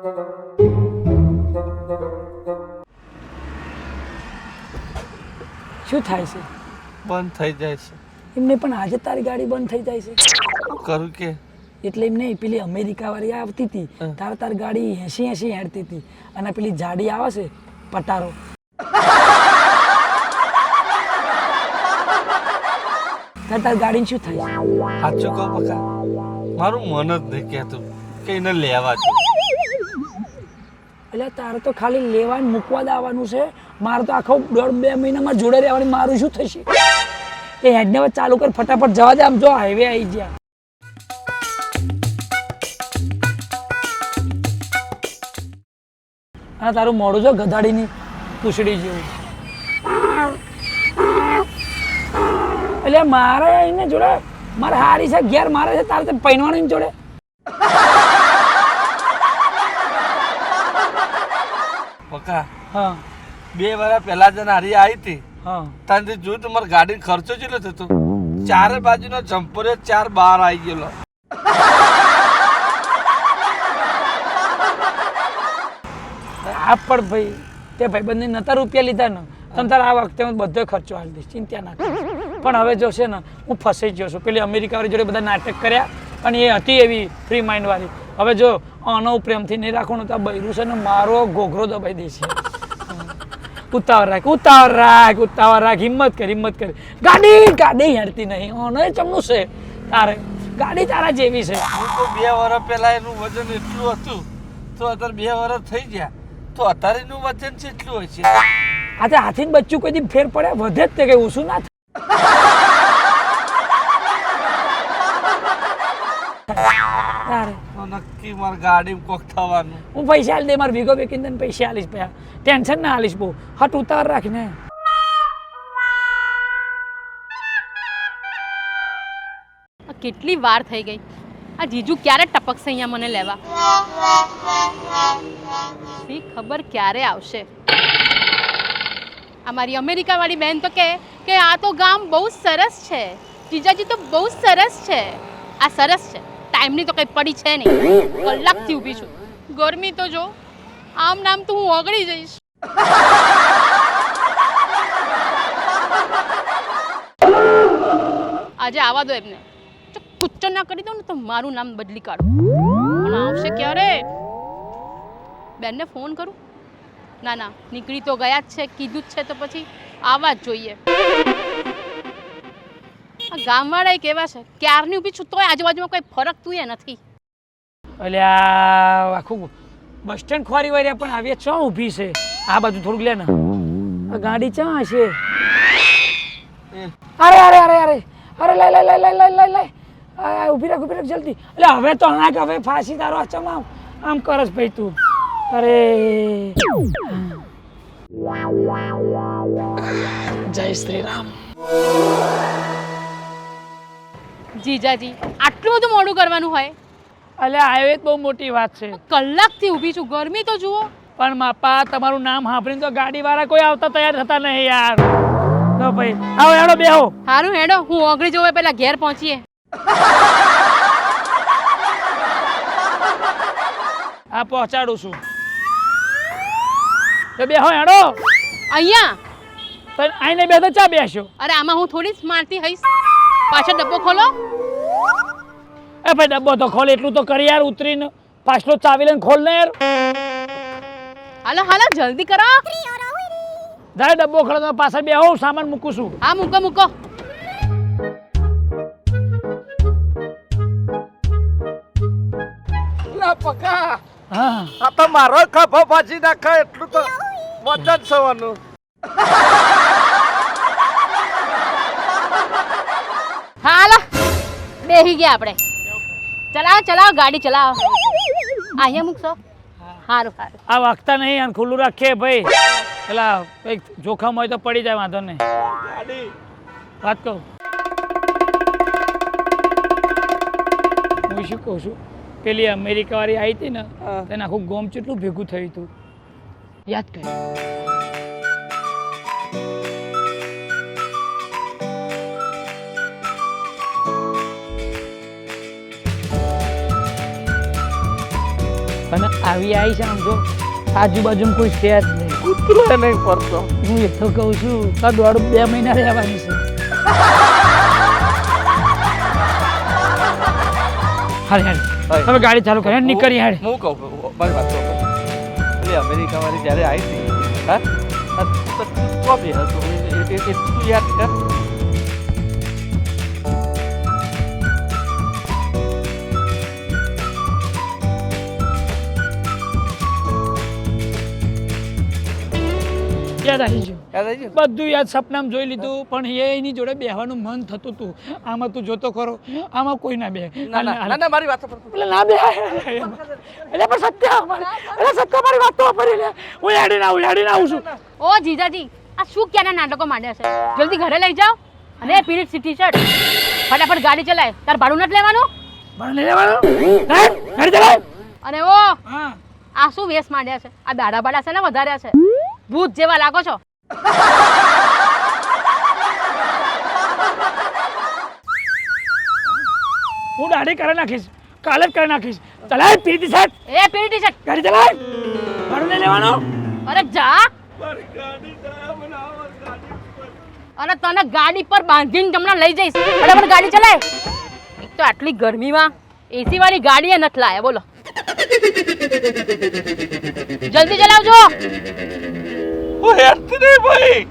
શું થાય છે? બંધ થઈ જાય છે. એમને પણ આજે તારી ગાડી બંધ થઈ જાય છે. કરું કે એટલે એમ નહીં, પેલી અમેરિકા વાળી આવતી હતી તારી ગાડી 80 હેડતી હતી અને પેલી જાડી આવે છે પટારો તારી ગાડીને શું થાય? સાચું કહું બકા, મારું મન જ નહીં કહેતું કે એને લેવા છે. એટલે તારે તો ખાલી લેવા ને મૂકવા જ આવવાનું છે. મારે તો આખો 1.5-2 મહિનામાં જોડે રહેવાની. મારું શું થશે? એ હેડને હવે ચાલુ કર, ફટાફટ જવા દે. આમ જો હાઈવે આવી ગયા. અને તારું મોડું જો ગધાડીની પૂછડી જેવું. એટલે મારે એને જોડે મારે હારી છે ઘેર મારે છે, તારે પૈનવાની જોડે બકા હા 2 વર્ષ પહેલા જ હારી આવી હતી. હા તાંથી જોયું તમારા ગાડી ખર્ચો કેટલો થતો? 4 બાજુનો જમ્પર 4 બહાર આવી ગયેલો. આ પણ ભાઈ તે ભાઈબંધને નતા રૂપિયા લીધા ને તમે તારે આ વખતે હું બધો ખર્ચો હાલ દઈશ, ચિંતા ના કર. પણ હવે જો છે ને હું ફસાઈ ગયો છું. પેલી અમેરિકાવાળી જોડે બધા નાટક કર્યા પણ એ હતી એવી ફ્રી માઇન્ડ વાળી. હવે જો આનો પ્રેમથી નહીં રાખો ને તો બૈરું છે ને મારો ઘોઘરો દબાઈ દેશે. ઉતાવળ રાખ, હિંમત કર. ગાડી હેડતી નહીં. આનો ચમનું છે તારે, ગાડી તારા જેવી છે. હું તો 2 વર્ષ પહેલા એનું વજન એટલું હતું તો અત્યારે 2 વર્ષ થઈ ગયા તો અત્યારે એનું વજન કેટલું હોય છે? આ તે હાથીને બચ્ચું કોઈ દી ફેર પડે વધે જ તે કઈ ઓછું ના થાય. તો નક્કી મારી ગાડી કોક થવાનું. હું પૈસા આલી દે, મારે ભીગો વેકીને તને પૈસા આલીશ. પૈસા ટેન્શન ના આલીશ બહુ. હટ ઉતાર રાખીને. કેટલી વાર થઈ ગઈ. આ જીજુ ક્યારે ટપકશે અહીંયા મને લેવા? સી ખબર ક્યારે આવશે. આ મારી અમેરિકા વાળી બહેન તો કે આ તો ગામ બહુ સરસ છે, જીજાજી તો બહુ સરસ છે. આ સરસ છે, ટાઈમની તો કંઈ પડી છે નહીં. કલાકથી ઊભી છું. ગરમી તો જો, આમ નામ તો હું ઓગળી જઈશ. આજે આવવા દો એમને. જો કુચ્ચો ના કરી દઉં ને તો મારું નામ બદલી કાઢું. પણ આવશે ક્યારે? બેનને ફોન કરું? ના નીકળી તો ગયા જ છે, કીધું જ છે તો પછી આવવા જ જોઈએ. આ ગામવાળા કેવા છે, ક્યારની ઊભી છું તોય આજુબાજુમાં કોઈ ફરક તું એ નથી. એટલે આ આખું બસ સ્ટેન્ડ ખોરી વાર્યા પણ આવી ચા ઊભી છે. આ બાજુ થોડુંક લે ને. આ ગાડી ચા હશે? અરે લઈ ઊભી રાખ જલ્દી. એટલે હવે તો હવે ફાંસી તારો ચમ આમ કરસ ભાઈ તું. અરે જય શ્રી રામ. જીજાજી આટલું બધું મોડું કરવાનું હોય? એટલે આવ્યો જ બહુ મોટી વાત છે. કલાકથી ઊભી છું, ગરમી તો જુઓ. પણ માપા તમારું નામ સાંભળીને તો ગાડી વાળા કોઈ આવતા તૈયાર થતા નહીં યાર. તો ભાઈ આવો હેડો બેહો. સારું હેડો, હું ઓગળી જવું પેલા ઘેર પહોંચીએ. આ પહોંચાડું છું. તો બેહો હેડો. અહીંયા પણ આઈને બેઠો ચા બેસ્યો? અરે આમાં હું થોડી મારતી હઈશ. પાછળ ડબ્બો ખોલો. એ ભાઈ ડબ્બો તો ખોલ, એટલું તો કરી યાર. ઉતરીને પાછલો ચાવી લઈને ખોલ ને યાર. હાલો જલ્દી કરો. જાય ડબ્બો ખોલો તો પાછળ બેહો, સામાન મૂકું છું. હા મૂકો. પકા હા આ તો મારો ખભો પાછી નાખે એટલું તો વજન સવાનું. હાલો બેહી ગયા આપણે. ચલાવો ગાડી ચલાવો. અહીંયા મૂકશો? સારું. આ વાગતા નહીં, આને ખુલ્લું રાખીએ ભાઈ. પેલા કંઈક જોખમ હોય તો પડી જાય, વાંધો નહીં. ગાડી વાત કહું, હું શું કહું છું, પેલી અમેરિકા વાળી આવી હતી ને તેને આખું ગોમ કેટલું ભેગું થયું હતું યાદ કર. અને આવી છે આમ જો આજુબાજુમાં કોઈ છે જ નહીં. કૂતરો નહીં પડતો. હું એ તો કહું છું તો 2 મહિના રહેવાની છે. હાલ હાલ હવે ગાડી ચાલુ કરે નીકળી હાલ. હું કહું મારી વાત તો પેલી અમેરિકા વાળી જ્યારે આવી હતી હા તો તો બે હતું તું યાદ કર. યાદ આવી ગયું. યાદ આવી ગયું? બધું યાદ સપનામાં જોઈ લીધું પણ એની જોડે બેહવાનું મન થતું હતું. આમાં તું જોતો ખરો આમાં કોઈ ના બે ના ના ના મારી વાત તો એટલે ના બે એટલે પણ સત્ય એટલે સત્ય મારી વાત તો ફરી લે હું યાડીને આવું છું. ઓ જીજાજી આ શું ક્યાંના નાટકો માંડ્યા છે જલ્દી ઘરે લઈ જાઓ અને પીરિયડ ટી શર્ટ ફટાફટ ગાડી ચલાય તાર ભાડું નથી લેવાનું પણ લઈ લેવાનું ગાડી ચલાય. અને ઓ હા આ શું વેસ માંડ્યા છે આ દાડા બાડા છે ને વધાર્યા છે ભૂત જેવા લાગો છો. હું દાઢી કરી નાખીશ કાલે જ કરી નાખીશ. ચલાય પીટી શર્ટ એ પીરિયડ ટી શર્ટ ગાડી ચલાય ભાડું લઈ લેવાનું. અરે જા અને તને ગાડી પર બાંધીને તમને લઈ જઈશ ફટાફટ ગાડી ચલાય. એક તો આટલી ગરમીમાં એસી વાળી ગાડીએ નથી લાયા બોલો જલ્દી ચલાવજો. ઓ હેડતી નહીં ભાઈ.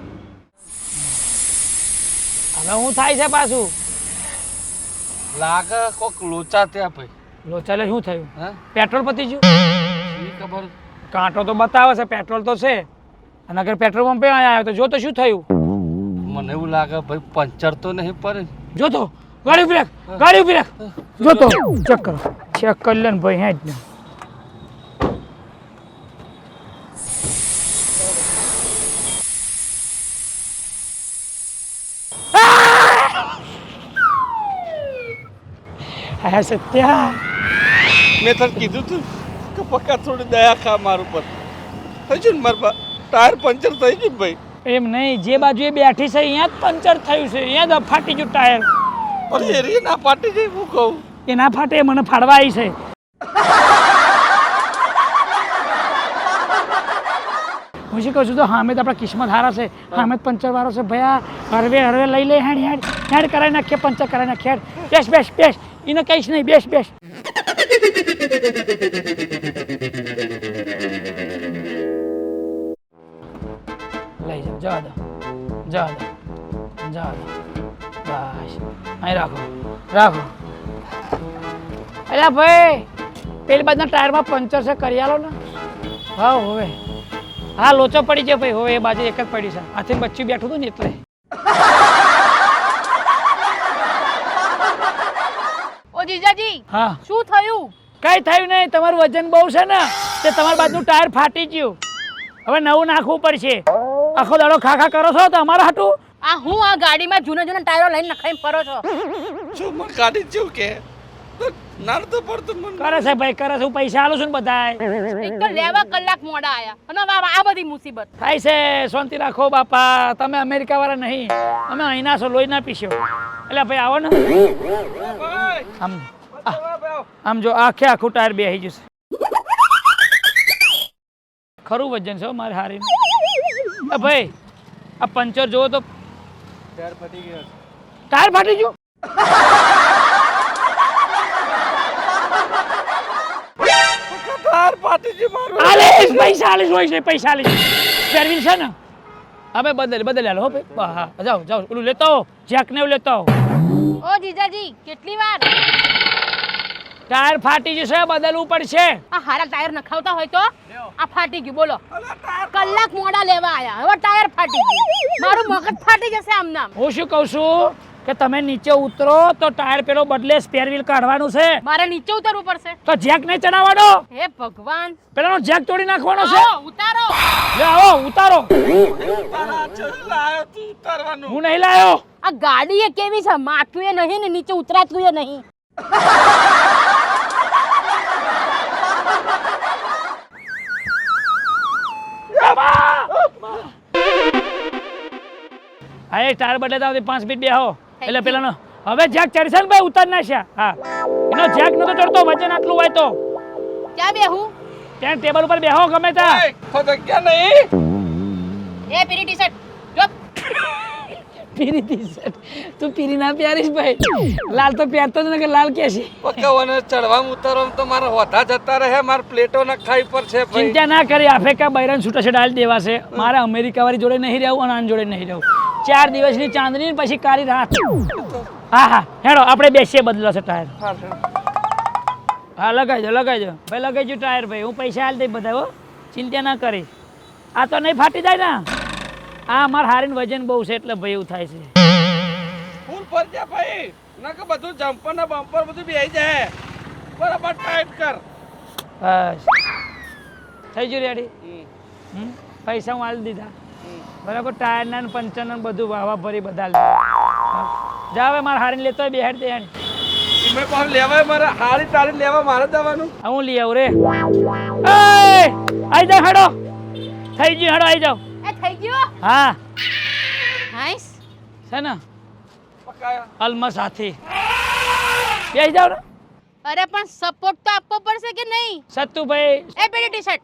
હવે હું થાય છે પાછું લાગે કોક લોચા ત્યાં ભાઈ. લોચાલે શું થયું હા પેટ્રોલ પતી ગયું. શી ખબર. કાંટો તો બતાવે છે પેટ્રોલ તો છે અને અગર પેટ્રોલ પંપે આવ્યો તો જો તો શું થયું. મને એવું લાગે ભાઈ પંચર તો નહીં પડે. જો તો ગાડી ઉભી રાખ ગાડી ઉભી રાખ જો તો ચેક કરો ચેક કરી લે ને ભાઈ હે જ ને. હા સત્યા મેં તને કીધું તું કે પક્કા થોડી દયા ખા મારું પર થઈ ગયું ને મારા ટાયર પંચર થઈ ગયું ભાઈ. એમ નહીં જે બાજુ એ બેઠી છે અહીંયા જ પંચર થયું છે અહીંયા જ ફાટી ગયું ટાયર. પણ એ રી ના પાટી જઈ હું કહું. એ ના ફાટે એ મને ફાડવા આવી છે. હું શું કહું છું તો હામે તો આપણા કિસ્મત હારા છે હામે જ પંચર વાળો છે ભયા હરવે હરવે લઈ લે હેડ હેડ હેડ કરાવી નાખીએ પંચર કરાવી નાખીએ બેસ બેસ બેસ એને કહીશ નહીં બેસ બેસ. લઈ જાઓ જવા દો બસ અહીં રાખો અલ્યા ભાઈ પેલી બાજુના ટાયરમાં પંચર છે કરી આલો ને. હા હવે હા લોચો પડી ગયો ભાઈ હવે એ બાજુ એક જ પડી છે આથી બચ્ચું બેઠું હતું ને એટલે. ઓ જીજાજી હા શું થયું. કઈ થયું નહીં તમારું વજન બહુ છે ને તે તમારી બાજુનું ટાયર ફાટી ગયું હવે નવું નાખવું પડશે. આખો દાડો ખાખા કરો છો તો અમારા હાટું. આ હું આ ગાડીમાં જૂના ટાયરો લઈને નખાઈને ફરો છો. શું મને કાઢી જેવું કે નાર તો પડતું મને. કરે છે ભાઈ કરે છે હું પૈસા આલું છું ને બધાય. એક તો લેવા કલાક મોડા આયા અને આ બધી મુસીબત. થાય છે શાંતિ રાખો બાપા તમે અમેરિકા વાળા નહીં અમે અહીંના છો લોહી ના પીશો. એટલે ભાઈ આવો ને આમ આમ જો આખે આખું ટાયર બેસી જશે. ખરું વજન છે હો મારે હારી ભાઈ આ પંચર જોવો તો ટાયર ફાટી ગયો. ટાયર ફાટી ગયું. ટાયર ફાટી ગયું મારું. આલીશ પૈસા આલીશ હોય છે પૈસા આલીશ સ્પેરવીલ છે ને હવે બદલ હો ભાઈ હા જાઓ ઓલું લેતો આવો જેક ને એવું લેતો આવો. ઓ જીજાજી કેટલી વાર. ટાયર ફાટી જશે બદલવું પડશે. આ હારા ટાયર નખાવતા હોય તો આ ફાટી ગયું બોલો કલાક મોડા લેવા આયા હવે ટાયર ફાટી ગયું મારું મગજ ફાટી જશે આમ નામ. હું શું કહું છું કે તમે નીચે ઉતરો તો ટાયર પેલો બદલે સ્પેર વ્હીલ કાઢવાનું છે મારે નીચે ઉતરવું પડશે. તો જેક નહીં ચડાવવાનો હે ભગવાન. પેલાનો જેક તોડી નાખવાનો છે. આવો, ઉતારો. લે આવો ઉતારો. તારા ચડી લાયો તું ઉતારવાનું. હું નહીં લાયો. આ ગાડી એ કેવી છે માથું એ નહીં ને નીચે ઉતરાતું એ નહીં. હા એ ટાયર બદલે તો 5 મિનિટ બેહો એટલે પેલાનો હવે જેક ચડશે ને ભાઈ ઉતાર નાખ્યા હા એનો જેક નતો ચડતો વજન આટલું હોય તો ક્યાં બેહું ત્યાં ટેબલ ઉપર બેહો ગમે ત્યાં તો જગ્યા નહીં. એ પીરી ટી શર્ટ જો પીરી ટી-શર્ટ તું પીરી ના પહેરીશ ભાઈ લાલ તો પહેરતો જ ને કે લાલ કે છે પકાવાને ચડવામાં ઉતરવામાં તો મારા હોઠા જતા રહે, મારા પ્લેટો નખાઈ પર છે ભાઈ. ચિંતા ના કરી આફ્રિકા બૈરન છૂટા છેડા હાલ દેવા છે મારે અમેરિકા વાળી જોડે નહીં રહેવું અને આન જોડે નહીં રહેવું 4 દિવસની ચાંદની ને પછી કાળી રાત હા હા હેડો આપણે બેસીએ બદલો છે ટાયર હા લગાઈ દો ભાઈ લગાઈ જો ટાયર ભાઈ હું પૈસા હાલ દઈ બધા હો ચિંતા ના કરી આ તો નહીં ફાટી જાય ને આ માર હારીને વજન બહુ છે એટલે ભાઈ એવું થાય છે ફૂલ પર જા ભાઈ, ના કે બધું જમ્પર ને બમ્પર બધું બેહી જાય. બરાબર ટાઈટ કર. બસ થઈ ગયું રેડી પૈસા હું હાલ દીધા બરાબર ટાયર ના પંચર ને બધું વાવા ભરી બધા જા હવે મારે હારીને લેતો હોય બેહાડ દે હેડ મેં પણ લેવાય મારે હારી તારી લેવા મારે જવાનું. હું લઈ આવું રે આઈ જાઓ હેડો થઈ ગયું હેડો આઈ જાઓ એ થઈ ગયો હા નાઈસ છે ને પકાયા. અલમસ હાથી બેસી જાઓ ને અરે પણ સપોર્ટ તો આપવો પડશે કે નહીં સત્તુભાઈ એ પીરી ટી શર્ટ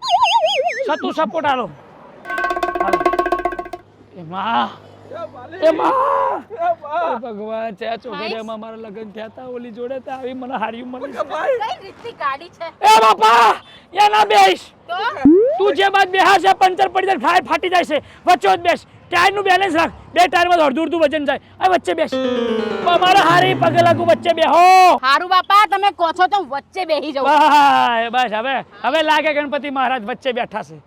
સત્તુ સપોર્ટ આલો એમાં એ બાલે. એમાં એ બા. ભગવાન છે આ છોકરીમાં મારા લગ્ન થયા હતા ઓલી જોડે તો આવી મને હાર્યું મળી કે ભાઈ કઈ રીતની ગાડી છે એ બાપા એ ના બેસ તો તું જે બાદ બેહા છે પંચર પડી જાય ટાયર ફાટી જાય છે વચ્ચે જ બેસ ટાયર નું બેલેન્સ રાખ બે ટાયરમાં અડધું અડધું વજન જાય આ વચ્ચે બેસ મારા હારી પગે લાગુ વચ્ચે બેહો હારું બાપા તમે કહો છો તો વચ્ચે બેહી જાઉં બસ હવે લાગે ગણપતિ મહારાજ વચ્ચે બેઠા છે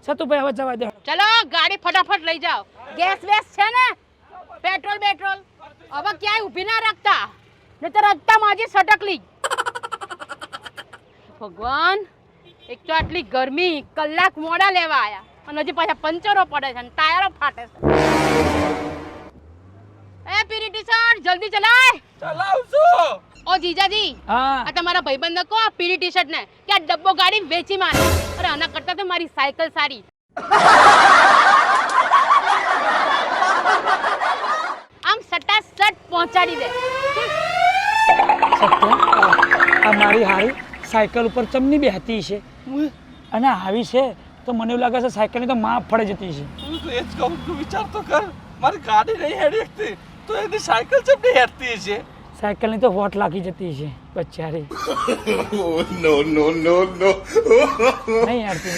સતુભાઈ હવે જવા દે ચલો ગાડી ફટાફટ લઈ જાઓ ગેસ વેસ છે ને પેટ્રોલ બેટ્રોલ હવે ક્યાંય ઊભી ના રાખતા નહીતર રસ્તા માજી સટકલી ભગવાન એક તો આટલી ગરમી કલાક મોડા લેવા આયા અને હજી પાછા પંચરો પડે છે અને ટાયરો ફાટે છે એ પીરી ટી શર્ટ જલ્દી ચલાય ચલાવશું. ઓ જીજાજી હા આ તમારા ભાઈબંધને કહો આ પીળી ટી શર્ટ ને કે આ ડબ્બો ગાડી વેચી મારે અરે આના કરતા તો મારી સાયકલ સારી આમ સટાસટ પહોંચાડી દે સત્ય આ મારી હારી સાયકલ ઉપર ચમની બેહતી છે અને આવી છે તો મને એવું લાગે છે સાયકલની તો માપ પડે જતી છે હું તો એ જ કહું, તું વિચાર તો કર, મારી ગાડી નહીં હેડી શકતી તો એની સાયકલ ચમ નહીં હેડતી છે. સાયકલની તો વોટ લાગી જતી છે બચારી no, no, no, no. નહીં હારતી ને?